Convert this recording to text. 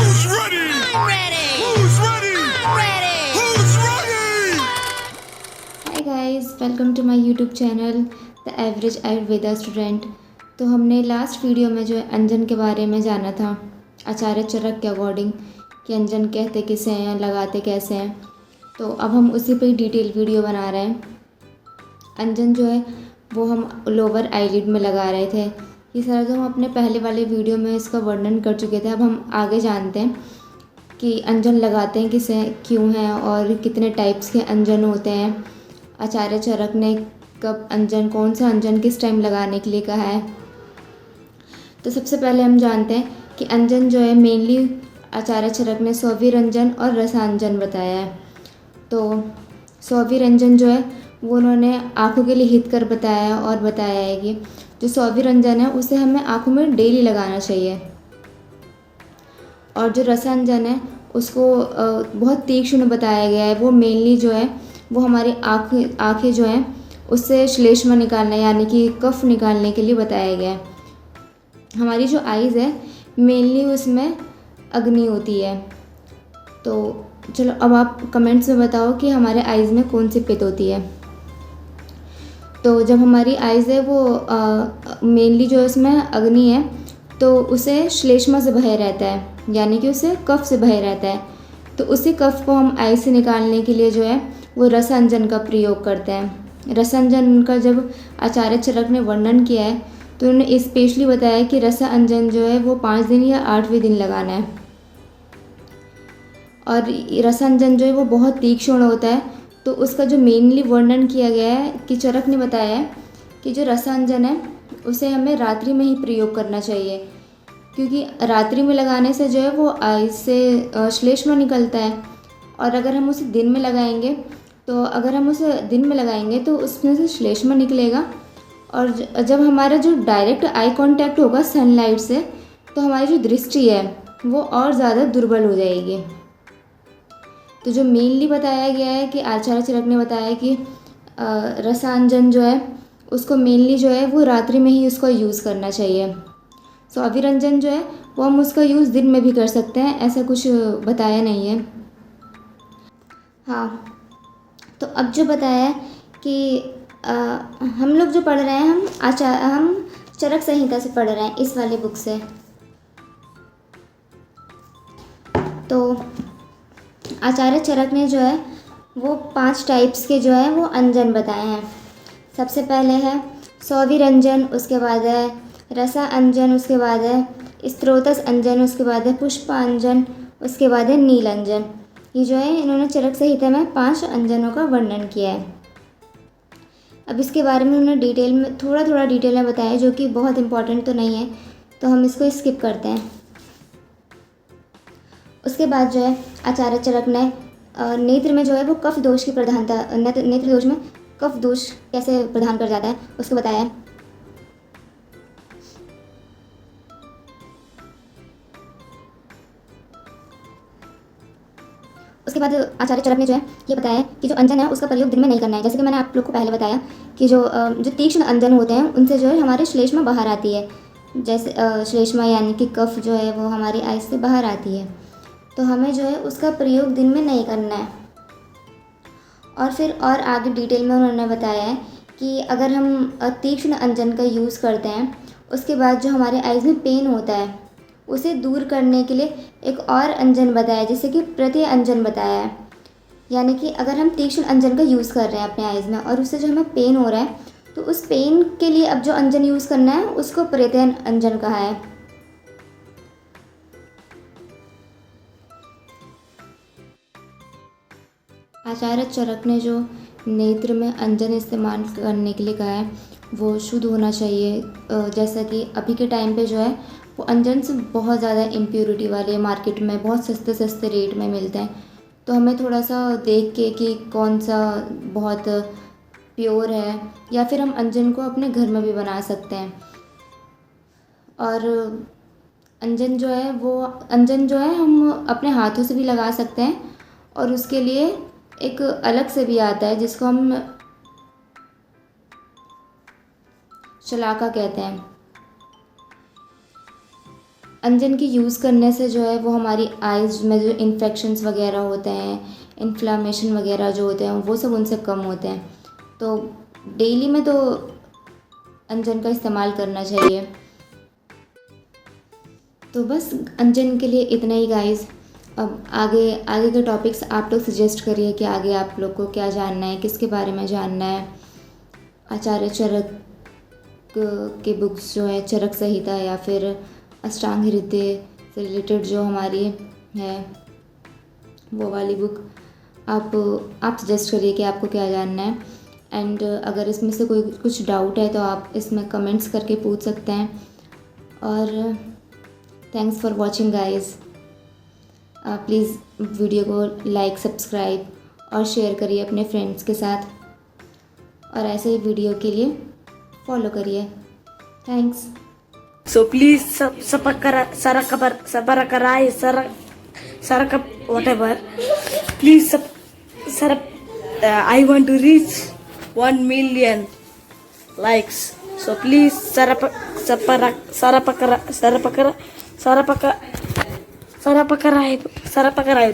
Who's ready? I'm ready. Who's ready? I'm ready. Who's ready? Hi guys, welcome to my YouTube channel the average Ayurveda student. तो हमने last video में जो है अंजन के बारे में जाना था आचार्य चरक के अकॉर्डिंग कि अंजन कहते किसे हैं, लगाते कैसे हैं। तो अब हम उसी पे डिटेल वीडियो बना रहे हैं। अंजन जो है वो हम लोअर आईलिड में लगा रहे थे। ये सारा तो हम अपने पहले वाले वीडियो में इसका वर्णन कर चुके थे। अब हम आगे जानते हैं कि अंजन लगाते हैं किसे, क्यों हैं और कितने टाइप्स के अंजन होते हैं। आचार्य चरक ने कब अंजन, कौन सा अंजन किस टाइम लगाने के लिए कहा है। तो सबसे पहले हम जानते हैं कि अंजन जो है मेनली आचार्य चरक ने सौवीरंजन और रसांजन बताया है। तो सौवीरंजन जो है वो उन्होंने आँखों के लिए हितकर बताया और बताया है कि जो सौवीरंजन है उसे हमें आँखों में डेली लगाना चाहिए, और जो रसांजन है उसको बहुत तीक्ष्ण बताया गया है। वो मेनली जो है वो हमारी आँखें जो हैं उससे श्लेष्मा निकालना यानी कि कफ निकालने के लिए बताया गया है। हमारी जो आइज़ है मेनली उसमें अग्नि होती है। तो चलो अब आप कमेंट्स में बताओ कि हमारे आइज़ में कौन सी पित्त होती है। तो जब हमारी आइज़ है वो मेनली जो इसमें अग्नि है तो उसे श्लेष्मा से भय रहता है, यानी कि उसे कफ से भय रहता है। तो उसी कफ को हम आइज़ से निकालने के लिए जो है वो रसांजन का प्रयोग करते हैं। रसांजन का जब आचार्य चरक ने वर्णन किया है तो उन्होंने स्पेशली बताया कि रसांजन जो है वो 5 दिन या 8वें दिन लगाना है। और रसांजन जो है वो बहुत तीक्ष्ण होता है। तो उसका जो मेनली वर्णन किया गया है कि चरक ने बताया है कि जो रसांजन है उसे हमें रात्रि में ही प्रयोग करना चाहिए, क्योंकि रात्रि में लगाने से जो है वो आइज़ से श्लेष्मा निकलता है। और अगर हम उसे दिन में लगाएंगे तो उसमें से श्लेष्मा निकलेगा, और जब हमारा जो डायरेक्ट आई कांटेक्ट होगा सनलाइट से तो हमारी जो दृष्टि है वो और ज़्यादा दुर्बल हो जाएगी। तो जो मेनली बताया गया है कि आचार्य चरक ने बताया कि रसांजन जो है उसको मेनली जो है वो रात्रि में ही उसका यूज़ करना चाहिए। सौवीरंजन जो है वो हम उसका यूज़ दिन में भी कर सकते हैं, ऐसा कुछ बताया नहीं है। हाँ, तो अब जो बताया है कि हम लोग जो पढ़ रहे हैं हम चरक संहिता से पढ़ रहे हैं, इस वाले बुक से। तो आचार्य चरक ने जो है वो 5 टाइप्स के जो है वो अंजन बताए हैं। सबसे पहले है सौवीरंजन, उसके बाद है रसा अंजन, उसके बाद है स्त्रोतस अंजन, उसके बाद है पुष्पांजन, उसके बाद है नीलांजन। ये जो है इन्होंने चरक संहिता में 5 अंजनों का वर्णन किया है। अब इसके बारे में उन्होंने डिटेल में थोड़ा डिटेल में बताया, जो कि बहुत इंपॉर्टेंट तो नहीं है, तो हम इसको स्किप करते हैं। उसके बाद जो है आचार्य चरक ने नेत्र में जो है वो कफ दोष की प्रधानता, नेत्र दोष में कफ दोष कैसे प्रदान कर जाता है उसको बताया है। उसके बाद आचार्य चरक ने जो है ये बताया है कि जो अंजन है उसका प्रयोग दिन में नहीं करना है। जैसे कि मैंने आप लोग को पहले बताया कि जो तीक्ष्ण अंजन होते हैं उनसे जो है हमारे श्लेष्मा बाहर आती है। जैसे श्लेष्मा यानी कि कफ जो है वो हमारी आइज़ से बाहर आती है, तो हमें जो है उसका प्रयोग दिन में नहीं करना है। और फिर और आगे डिटेल में उन्होंने बताया है कि अगर हम तीक्ष्ण अंजन का यूज़ करते हैं उसके बाद जो हमारे आइज़ में पेन होता है उसे दूर करने के लिए एक और अंजन बताया, जैसे कि प्रत्यय अंजन बताया है। यानी कि अगर हम तीक्ष्ण अंजन का यूज़ कर रहे हैं अपने आइज़ में और उससे जो हमें पेन हो रहा है तो उस पेन के लिए अब जो अंजन यूज़ करना है उसको प्रत्यय अंजन कहा है। आचार्य चरक ने जो नेत्र में अंजन इस्तेमाल करने के लिए कहा है वो शुद्ध होना चाहिए। जैसा कि अभी के टाइम पे जो है वो अंजन से बहुत ज़्यादा इम्प्योरिटी वाले मार्केट में बहुत सस्ते सस्ते रेट में मिलते हैं। तो हमें थोड़ा सा देख के कि कौन सा बहुत प्योर है, या फिर हम अंजन को अपने घर में भी बना सकते हैं। और अंजन जो है हम अपने हाथों से भी लगा सकते हैं, और उसके लिए एक अलग से भी आता है जिसको हम शलाका कहते हैं। अंजन की यूज़ करने से जो है वो हमारी आइज़ में जो इन्फेक्शंस वगैरह होते हैं, इन्फ्लामेशन वगैरह जो होते हैं वो सब उनसे कम होते हैं। तो डेली में तो अंजन का इस्तेमाल करना चाहिए। तो बस अंजन के लिए इतना ही गाइस। अब आगे आगे के टॉपिक्स आप लोग सजेस्ट करिए कि आगे आप लोग को क्या जानना है, किसके बारे में जानना है। आचार्य चरक के बुक्स जो है, चरक संहिता या फिर अष्टांग हृदय से रिलेटेड जो हमारी है वो वाली बुक आप सजेस्ट करिए कि आपको क्या जानना है। एंड अगर इसमें से कोई कुछ डाउट है तो आप इसमें कमेंट्स करके पूछ सकते हैं। और thanks for watching guys. Please video को लाइक, सब्सक्राइब और शेयर करिए अपने फ्रेंड्स के साथ, और ऐसे ही वीडियो के लिए फॉलो करिए। Thanks. So please whatever. Please I want to reach 1 million likes. So please sarapakara